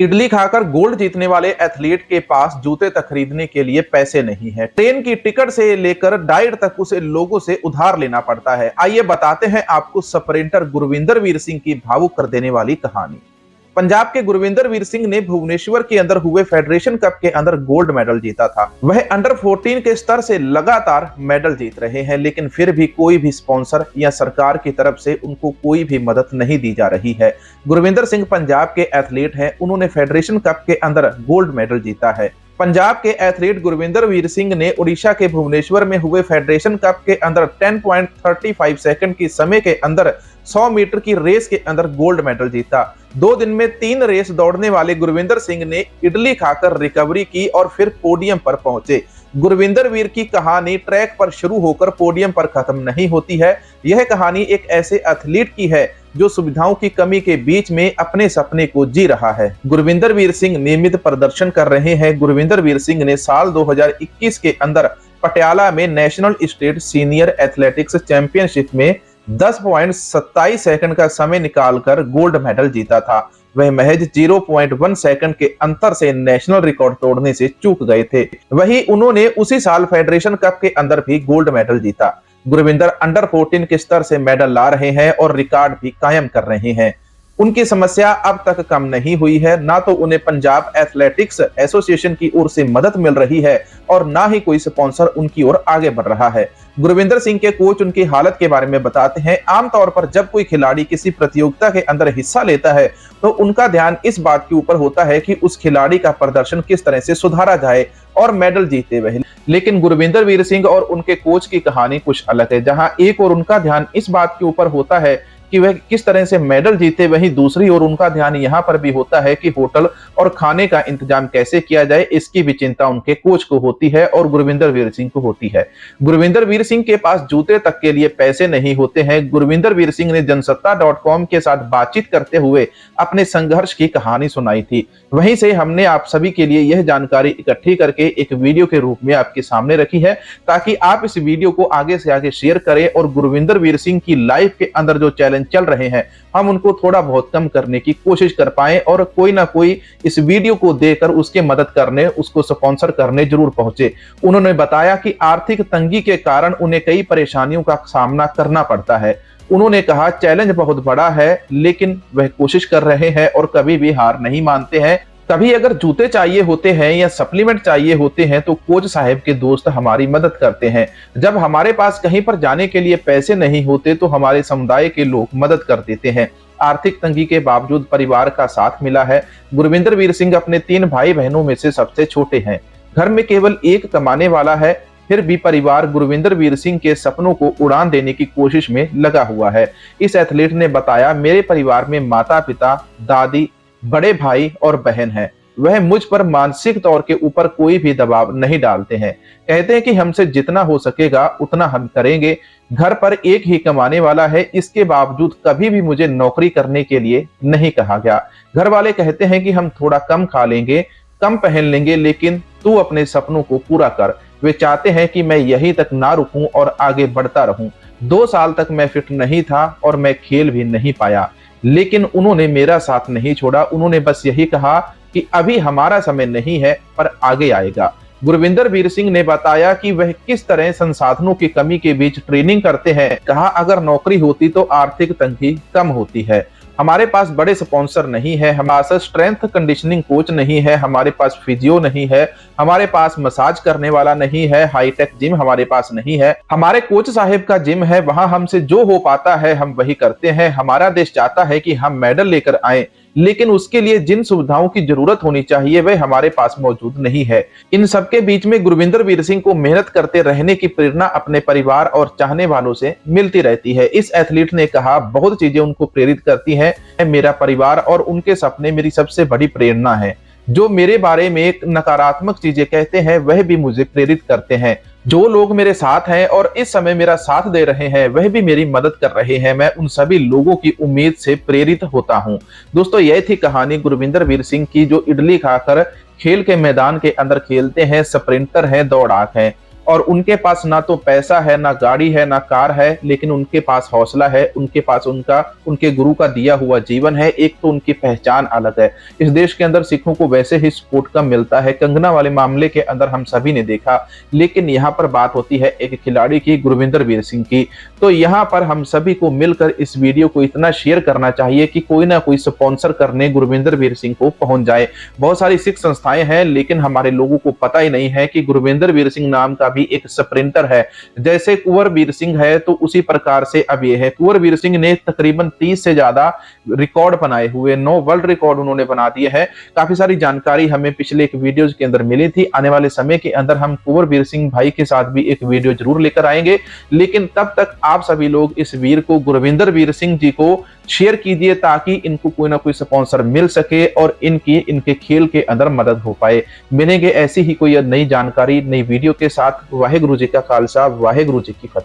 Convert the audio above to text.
इडली खाकर गोल्ड जीतने वाले एथलीट के पास जूते तक खरीदने के लिए पैसे नहीं है। ट्रेन की टिकट से लेकर डाइट तक उसे लोगों से उधार लेना पड़ता है। आइए बताते हैं आपको स्प्रिंटर गुरविंदर वीर सिंह की भावुक कर देने वाली कहानी। पंजाब के गुरविंदर वीर सिंह ने भुवनेश्वर के अंदर हुए फेडरेशन कप के अंदर गोल्ड मेडल जीता था। वह अंडर 14 के स्तर से लगातार मेडल जीत रहे हैं, लेकिन फिर भी कोई भी स्पॉन्सर या सरकार की तरफ से उनको कोई भी मदद नहीं दी जा रही है। गुरविंदर सिंह पंजाब के एथलीट हैं, उन्होंने फेडरेशन कप के अंदर गोल्ड मेडल जीता है। पंजाब के एथलीट गुरविंदर वीर सिंह ने उड़ीसा के भुवनेश्वर में हुए फेडरेशन कप के अंदर 10.35 सेकंड की समय के अंदर 100 मीटर की रेस के अंदर गोल्ड मेडल जीता। 2 दिन में 3 रेस दौड़ने वाले गुरविंदर सिंह ने इडली खाकर रिकवरी की और फिर पोडियम पर पहुंचे। गुरविंदर वीर की कहानी ट्रैक पर शुरू होकर पोडियम पर खत्म नहीं होती है। यह कहानी एक ऐसे एथलीट की है जो सुविधाओं की कमी के बीच में अपने सपने को जी रहा है। गुरविंदर वीर सिंह नियमित प्रदर्शन कर रहे हैं। गुरविंदर वीर सिंह ने साल 2021 के अंदर पटियाला में national state senior athletics championship में 10.27 सेकंड का समय निकालकर गोल्ड मेडल जीता था। वह महज 0.1 सेकंड के अंतर से नेशनल रिकॉर्ड तोड़ने से चूक गए थे। वही उन्होंने उसी साल फेडरेशन कप के अंदर भी गोल्ड मेडल जीता। गुरविंदर अंडर 14 के स्तर से मेडल ला रहे हैं और रिकॉर्ड भी कायम कर रहे हैं। उनकी समस्या अब तक कम नहीं हुई है। ना तो उन्हें पंजाब एथलेटिक्स एसोसिएशन की ओर से मदद मिल रही है और ना ही कोई स्पॉन्सर उनकी ओर आगे बढ़ रहा है। गुरविंदर सिंह के कोच उनकी हालत के बारे में बताते हैं। आमतौर पर जब कोई खिलाड़ी किसी प्रतियोगिता के अंदर हिस्सा लेता है तो उनका ध्यान इस बात के ऊपर होता है कि उस खिलाड़ी का प्रदर्शन किस तरह से सुधारा जाए और मेडल जीते वह। लेकिन गुरविंदर वीर सिंह और उनके कोच की कहानी कुछ अलग है, जहां एक और उनका ध्यान इस बात के ऊपर होता है कि वह किस तरह से मेडल जीते, वहीं दूसरी ओर उनका ध्यान यहाँ पर भी होता है कि होटल और खाने का इंतजाम कैसे किया जाए, इसकी भी चिंता उनके कोच को होती है और गुरविंदर वीर सिंह को होती है। गुरविंदर वीर सिंह के पास जूते तक के लिए पैसे नहीं होते हैं। गुरविंदर वीर सिंह ने जनसत्ता.com के साथ बातचीत करते हुए अपने संघर्ष की कहानी सुनाई थी। वहीं से हमने आप सभी के लिए यह जानकारी इकट्ठी करके एक वीडियो के रूप में आपके सामने रखी है, ताकि आप इस वीडियो को आगे से आगे शेयर करें और गुरविंदर वीर सिंह की लाइफ के अंदर जो चैलेंज चल रहे हैं हम उनको थोड़ा बहुत कम करने की कोशिश कर पाएं और कोई ना कोई इस वीडियो को देखकर उसके मदद करने, उसको स्पॉन्सर करने जरूर पहुंचे। उन्होंने बताया कि आर्थिक तंगी के कारण उन्हें कई परेशानियों का सामना करना पड़ता है। उन्होंने कहा चैलेंज बहुत बड़ा है, लेकिन वह कोशिश कर रहे हैं और कभी भी हार नहीं मानते हैं। कभी अगर जूते चाहिए होते हैं या सप्लीमेंट चाहिए होते हैं तो कोच साहब के दोस्त हमारी मदद करते हैं। जब हमारे पास कहीं पर जाने के लिए पैसे नहीं होते तो हमारे समुदाय के लोग मदद कर देते हैं। आर्थिक तंगी के बावजूद परिवार का साथ मिला है। गुरविंदर वीर सिंह अपने 3 भाई बहनों में से सबसे छोटे हैं। घर में केवल एक कमाने वाला है, फिर भी परिवार गुरविंदर वीर सिंह के सपनों को उड़ान देने की कोशिश में लगा हुआ है। इस एथलीट ने बताया, मेरे परिवार में माता पिता, दादी, बड़े भाई और बहन है। वह मुझ पर मानसिक तौर के ऊपर कोई भी दबाव नहीं डालते हैं। कहते हैं कि हमसे जितना हो सकेगा उतना हम करेंगे। घर पर एक ही कमाने वाला है, इसके बावजूद कभी भी मुझे नौकरी करने के लिए नहीं कहा गया। घर वाले कहते हैं कि हम थोड़ा कम खा लेंगे, कम पहन लेंगे, लेकिन तू अपने सपनों को पूरा कर। वे चाहते हैं कि मैं यहीं तक ना रुकूं और आगे बढ़ता रहूं। 2 साल तक मैं फिट नहीं था और मैं खेल भी नहीं पाया, लेकिन उन्होंने मेरा साथ नहीं छोड़ा। उन्होंने बस यही कहा कि अभी हमारा समय नहीं है, पर आगे आएगा। गुरविंदर वीर सिंह ने बताया कि वह किस तरह संसाधनों की कमी के बीच ट्रेनिंग करते हैं। कहा अगर नौकरी होती तो आर्थिक तंगी कम होती है। हमारे पास बड़े स्पॉन्सर नहीं है, हमारे पास स्ट्रेंथ कंडीशनिंग कोच नहीं है, हमारे पास फिजियो नहीं है, हमारे पास मसाज करने वाला नहीं है, हाईटेक जिम हमारे पास नहीं है। हमारे कोच साहब का जिम है, वहां हमसे जो हो पाता है हम वही करते हैं। हमारा देश चाहता है कि हम मेडल लेकर आए, लेकिन उसके लिए जिन सुविधाओं की जरूरत होनी चाहिए वह हमारे पास मौजूद नहीं है। इन सबके बीच में गुरविंदर वीर सिंह को मेहनत करते रहने की प्रेरणा अपने परिवार और चाहने वालों से मिलती रहती है। इस एथलीट ने कहा बहुत चीजें उनको प्रेरित करती हैं। मेरा परिवार और उनके सपने मेरी सबसे बड़ी प्रेरणा है। जो मेरे बारे में एक नकारात्मक चीजें कहते हैं वह भी मुझे प्रेरित करते हैं। जो लोग मेरे साथ हैं और इस समय मेरा साथ दे रहे हैं वह भी मेरी मदद कर रहे हैं। मैं उन सभी लोगों की उम्मीद से प्रेरित होता हूं। दोस्तों, यह थी कहानी गुरविंदर वीर सिंह की, जो इडली खाकर खेल के मैदान के अंदर खेलते हैं, स्प्रिंटर हैं, दौड़ाक हैं। और उनके पास ना तो पैसा है, ना गाड़ी है, ना कार है, लेकिन उनके पास हौसला है, उनके पास उनके गुरु का दिया हुआ जीवन है। एक तो उनकी पहचान अलग है। इस देश के अंदर सिखों को वैसे ही सपोर्ट कम मिलता है। कंगना वाले मामले के अंदर हम सभी ने देखा, लेकिन यहाँ पर बात होती है एक खिलाड़ी की, गुरविंदर वीर सिंह की। तो यहाँ पर हम सभी को मिलकर इस वीडियो को इतना शेयर करना चाहिए कि कोई ना कोई स्पॉन्सर करने गुरविंदर वीर सिंह को पहुंच जाए। बहुत सारी सिख संस्थाएं हैं, लेकिन हमारे लोगों को पता ही नहीं है कि गुरविंदर वीर सिंह नाम का भी एक स्प्रिंटर है। जैसे कुंवर वीर सिंह है, तो उसी प्रकार से अब ये है। कुंवर वीर सिंह ने तकरीबन 30 से ज्यादा रिकॉर्ड बनाए हुए, 9 वर्ल्ड रिकॉर्ड उन्होंने बना दिए हैं। काफी सारी जानकारी हमें पिछले एक वीडियो के अंदर मिली थी। आने वाले समय के अंदर हम कुंवर वीर सिंह भाई के साथ भी एक वीडियो जरूर लेकर आएंगे, लेकिन तब तक आप सभी लोग इस वीर को, गुरविंदर वीर सिंह जी को शेयर कीजिए, ताकि इनको कोई ना कोई स्पॉन्सर मिल सके और इनके खेल के अंदर मदद हो पाए। मिलेंगे ऐसी ही कोई नई जानकारी, नई वीडियो के साथ। वाहेगुरु जी का खालसा, वाहेगुरु जी की फतेह।